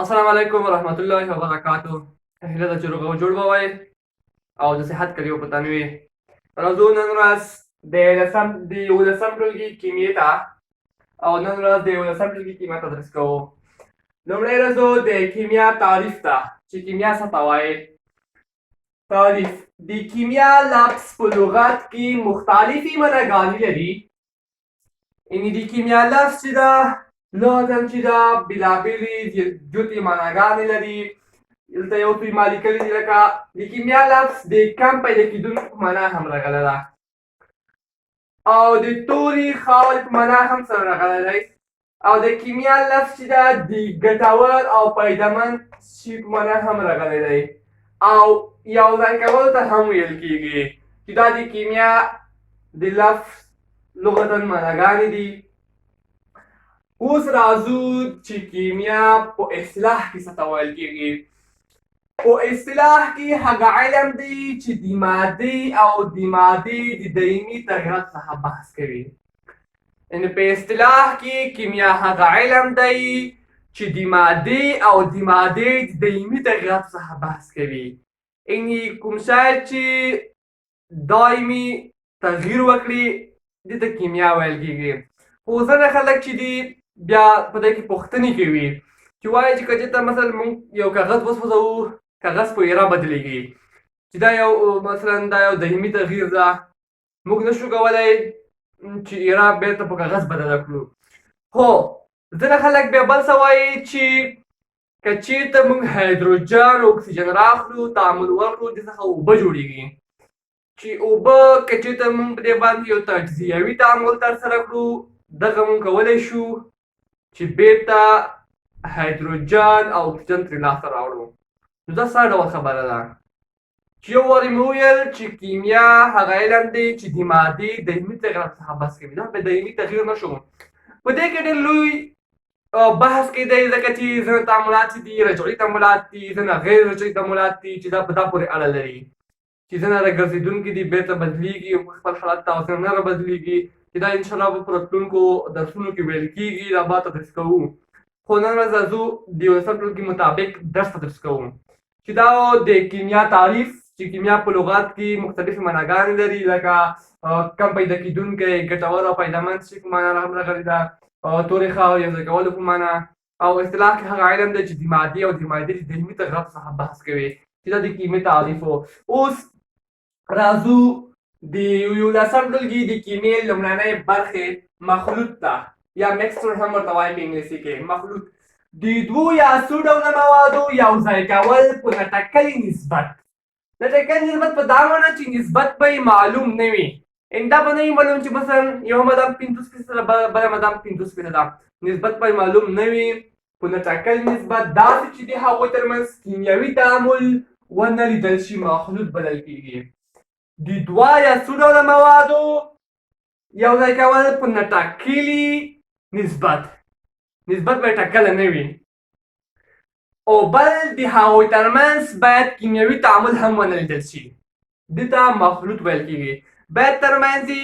السلام علیکم ورحمت الله وبرکاتو. هیله ده چې روغ او جوړ به وئ او د صحت کلیو په تن وي. راځو نن ورځ د یولسم ټولګي کیمیې ته د یولسم ټولګي کیمیا تدریس کوو. لومړی راځو د کیمیا تعریف ته چې کیمیا څه ته وایي. تعریف: د کیمیا لفظ په لغت کې مختلفې معناګانې لري. یعنې د کیمیا لفظ چې ده لغتاً چې ده بېلابېلې جوتې معناګانې لري. دلته یو څو یې ما لیکلي دي، لکه د کیمیا لفظ د کم پیدا کېدونکو په معنا هم راغلی ده او د تورې خاورې په معنا هم سره راغلی دی، او د کیمیا لفظ چې ده د ګټور او پیدامند شي په معنا هم راغلی دی او یو ځای کولو ته هم ویل کېږي چې دا د کیمیا د لفظ لغتاً معناګانې دي. اوس راځو چې کیمیا په اصطلاح کې څه ته ویل کېږي. په اصطلاح کې هغه علم دی چې د مادې د دایمي تغیرات څخه بحث کوي. یعنې په اصطلاح کې کیمیا هغه علم دی چې د مادې د دایمي تغیراتو څخه بحث کوي. یعنې کوم شی چې دایمي تغییر وکړي دې ته کیمیا ویل کېږي. خو ځینې خلک چې دي بیا په دې کې پوښتنې کوي چې وایي چې که چېرته مثلا موږ یو کاغذ وسوځوو، کاغذ په ایره بدلېږي، چې دا یو مثلا دایمي تغییر ده، موږ نشو کولی چې ایره بېرته په کاغذ بدله کړو. خو ځینې خلک بیا بل څه وایي چې که چېرته موږ هایدروجن او اکسیجن راخلو، تعامل وکړو، دې څخه اوبه جوړېږي، چې اوبه که چېرته موږ په دې باندې یو تجزیوي تعامل ترسره کړو، دغه موږ کولی شو چې بېرته هایدروجن او اکسیجن ترې لاسته راوړو. نو دا څه ډول خبره ده چې یو وارې مې وویل چې کیمیا هغه علم دی چې د مادې دایمي تغیراتو څخه بحث کوي. دا په دایمي تغییر نه شو، په دې کې ډېر لوی بحث کېدی، ځکه چې ځینې تعاملات چې دي رجعي تعاملات دي، ځینې غیر رجعي تعاملات دي چې دا په دا پورې اړه لري چې ځینې راګرځېدونکي دي بېرته بدلېږي او خپل حالت ته، او ځینې نه رابدلېږي، چې دا انشاءالله به په راتلونکو درسونو کې ویل کېږي. دا به تدریس کوو. خو نن ورځ راځو د یولسم ټولګي مطابق درس تدریس کوو چې دا د کیمیا تعریف، چې کیمیا په لغت کې مختلفې معناګانې لري، لکه کم پیدا کېدونکی، ګټور او پیدامند شي په معنا هم راغلې ده، تورې خاورې یو ځای کولو په معنا، او اصطلاح کې هغه علم دی چې د مادې د دایمي تغیراتو څخه بحث کوي، چې دا د کیمیا تعریف و. اوس راځو د یولسم ټولګي د کیمیا لومړنۍ برخې مخلوط ته، یا مکسچر هم ورته وایي په انګلیسي کې. مخلوط د دوو یا څو ډوله موادو یو ځای کول په ناټاکلي نسبت. ناټاکلي نسبت په دا معنی چې نسبت به یې معلوم نه وي. دا به نه وي معلوم چې مثلا یو ماده 50% ده، بله ماده 50% ده، نسبت به یې معلوم نه وي. په ناټاکلي نسبت داسې چې د هغوی ترمنځ کیمیاوي تعامل ونه لیدل شي مخلوط بلل کېږي. د دوه یا څو ډوله موادو یو ځای کول په ناټاکلي نسبت به یې ټاکلی نه وي، او بل د هغوی ترمنځ باید کیمیاوي تعامل هم ونه لیدل شي، دې ته مخلوط ویل کېږي. باید ترمنځ یې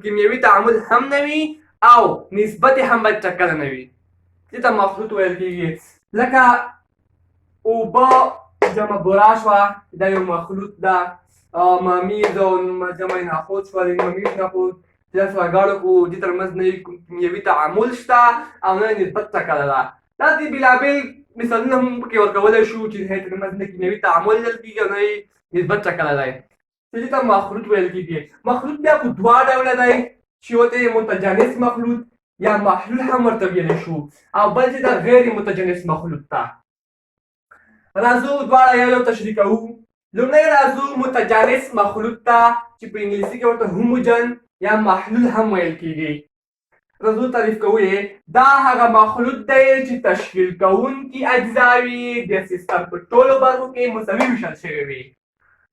کیمیاوي تعامل هم نه وي او نسبت یې هم باید ټاکلی نه وي، دې ته مخلوط ویل کېږي. لکه اوبه جمع بوره شوه، دا یو مخلوط ده. ممیز او جمع نخود شوه، ممیز نخود چې داسې راګاړو کړو، دې ترمنځ نه کیمیاوي تعامل شته او نه نسبت ټاکلی ده. داسې بېلابېل مثالونه هم پکې ورکولی شو چې د هغې ترمنځ نه کیمیاوي تعامل لیدل کېږي او نه یې نسبت ټاکلی دی، چې دې ته مخلوط ویل کېږي. مخلوط بیا په دوه ډوله دی، چې یو ته یې متجانس مخلوط یا محلول هم ورته ویلی شو، او بل چې ده غیر متجانس مخلوط ته. راځو دواړه یو تشریح کوو. لومړی راځو متجانس مخلوط ته، چې په انګلیسي کې ورته هوموجن یا محلول هم ویل کېږي. راځو تعریف کوو یې. دا هغه مخلوط دی چې تشکیل کوونکي اجزاوې د سیستم په ټولو برخو کې مساوي ویشل شوې وي.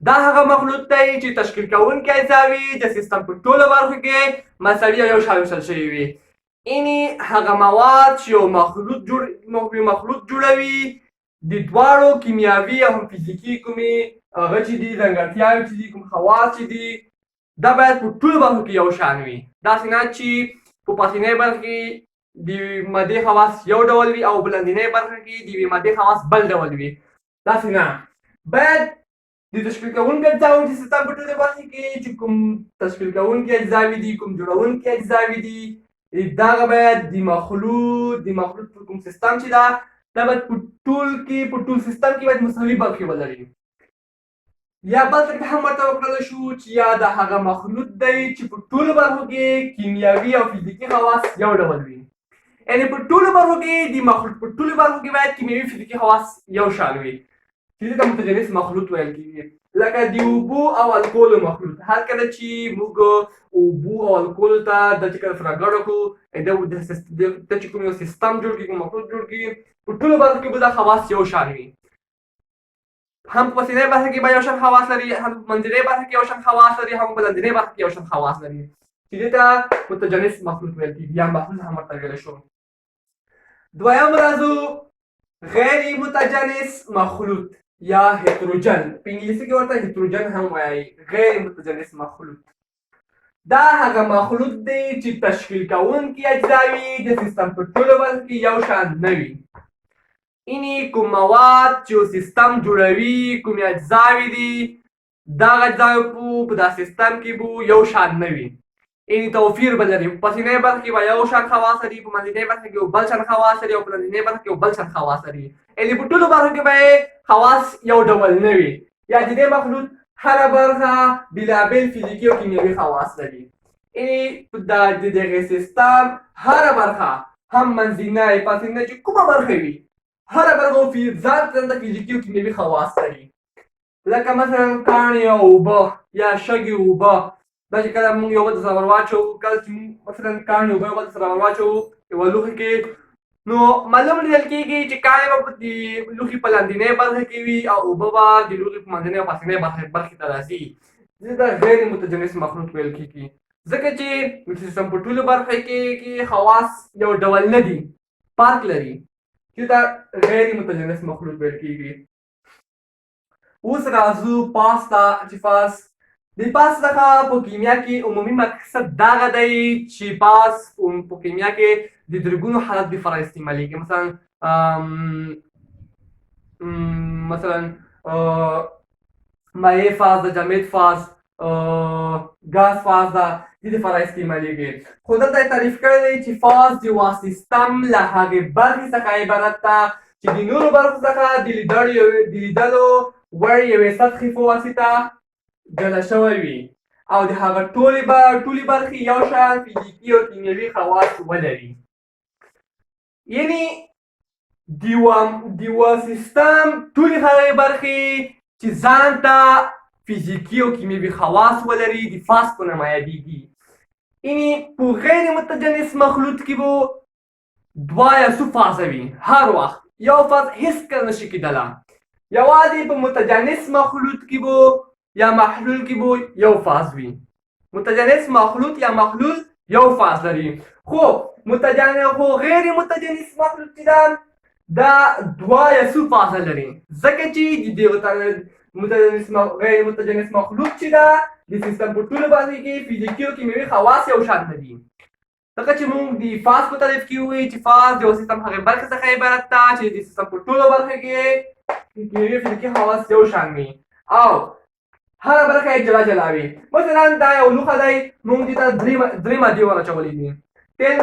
دا هغه مخلوط دی چې تشکیل کوونکي اجزاوې د سیستم په ټولو برخو کې مساوي او یو شان ویشل شوې وي. یعنې هغه مواد چې یو مخلوط جوړوي د دواړو کیمیاوي او هم فزیکي کومې هغه چې دي ځانګړتیاوې چې دي، کوم خواص چې دي، دا باید په ټولو برخو کې یو شان وي. داسې نه چې په پاسنۍ برخه کې د یوې مادې خواص یو ډول وي او بلندنۍ برخه کې د یوې مادې خواص بل ډول وي. داسې نه، باید د تشکیل کوونکو اجزاوو د سیستم په ټولې برخې کې چې کوم تشکیل کوونکي اجزاوې دي، کوم جوړونکي اجزاوې دي، دغه باید د مخلوط په کوم سیستم چې ده، دا باید په ټول سیستم کې باید مساوي برخې ولري. یا بل طریقه هم ورته وکړلی شو چې یا د هغه مخلوط دی چې په ټولو برخو کې کیمیاوي او فزیکي خواص یو ډول وي. یعنې په ټولو برخو کې د مخلوط په ټولو برخو کې باید کیمیاوي فزیکي خواص یو شان وي، چې دې ته متجانس مخلوط ویل کېږي. لکه د اوبو او الکولو مخلوط، هر کله چې موږ اوبو او الکولو ته دا چې کله سره ګډه کړو، دا چې کوم یو سیستم جوړ کړي، کوم مخلوط جوړ کړي، په ټولو برخو کې به دا خواص یو شان وي. هم په پسینۍ برخه کې به یو شان خواص لري، هم په منځنۍ برخه کې یو شان خواص لري، هم په بلندنۍ برخه کې یو شان خواص لري، چې دې ته متجانس مخلوط ویل کېږي یا مخلوط هم ورته ویلی شو. دویم راځو غیر متجانس مخلوط یا هیتروجن، په انګلیسي کې ورته هیتروجن هم وایي. غیر متجانس مخلوط دا هغه مخلوط دی چې تشکیل کوونکي اجزاوې د سیستم په ټولو برخو کې یو شان نه وي. اینی کوم مواد چې سیستم جوړوي، کومې اجزاوې دي، دغه اجزاوې په دا سیستم کې به یو شان نه وي. اینی توپیر به لري، په پسینۍ برخه کې به یو شان خواص لري، په منځنۍ برخه کې بل شان خواص لري او په بلندنۍ برخه کې بل شان خواص لري. یعنې په ټولو برخو کې به خواص یو ډول نه وي. یا د دې مخلوط هره برخه بېلابېل فزیکي او کیمیاوي خواص لري. اینی د دغه سیستم هره برخه، هم منځنۍ پسینۍ چې کومه برخه وي، هره برخه ځان ته فزیکي او کیمیاوي خواص لري. لکه مثلا کاڼي او اوبه یا شګې اوبه، دا چې کله موږ یو بل ته سره ور واچوو، کله چې موږ مثلا کاڼي اوبه یو بل ته سره ور واچوو یوه لوښي کې، نو معلوم لیدل کېږي چې کاڼي به د لوښي په لاندنۍ برخه کې وي او اوبه به د لوښي په منځنۍ او پسینۍ برخې ته راځي. دې ته غیر متجانس مخلوط ویل کېږي، ځکه چې د سیستم په ټولو برخو کې خواص یو ډول نه دي، فرق لري، چې دا غیر متجانس مخلوط ویل کېږي. اوس راځو پاس ته، چې پاس د پاس څخه په کیمیا کې عمومي مقصد دغه دی چې پاس په کیمیا کې د درګونو حالت دپاره استعمالیږي. مثلا مایع فاز ده، جامد فاز، ګاز فاز ده، دې دپاره استعمالیږي. خو دلته یې تعریف کړی دی چې فاز د یوه سیستم له هغې برخې څخه عبارت ده چې د نورو برخو څخه د لیدلو وړ یوې سطحې په واسطه جلا شوی وي او د هغه ټولې برخې یو شان فزیکي او کیمیاوي خواص ولري. یعنې د یوه سیستم ټولې هغې برخې چې ځان ته فزیکي او کیمیاوي خواص ولري د فاز په نامه یادېږي. یعنې په غیر متجانس مخلوط کې به دوه یا څو فازه وي، هر وخت یو فاز هېڅکله نشي کېدلی. یوازې په متجانس مخلوط کې به یا محلول کې به یو فاز وي. متجانس مخلوط یا محلول یو فاز لري، خو غیر متجانس مخلوط چې ده دا دوه یا څو فازه لري، ځکه چې د غیر متجانس مخلوط چې ده د سیستم په ټولو برخو کې فزیکي او کیمیاوي خواص یو شان نه دي. ځکه چې موږ د فاز په تعریف کې ووایو چې فاز د یو سیستم هغې برخې څخه عبارت ده چې د سیستم په ټولو برخو کې کیمیاوي فزیکي خواص یو شان وي او هره برخه یې جلا جلا وي. مثلا دا یو لوښه دی، موږ دې ته درې مادې ور اچولې دي، تیل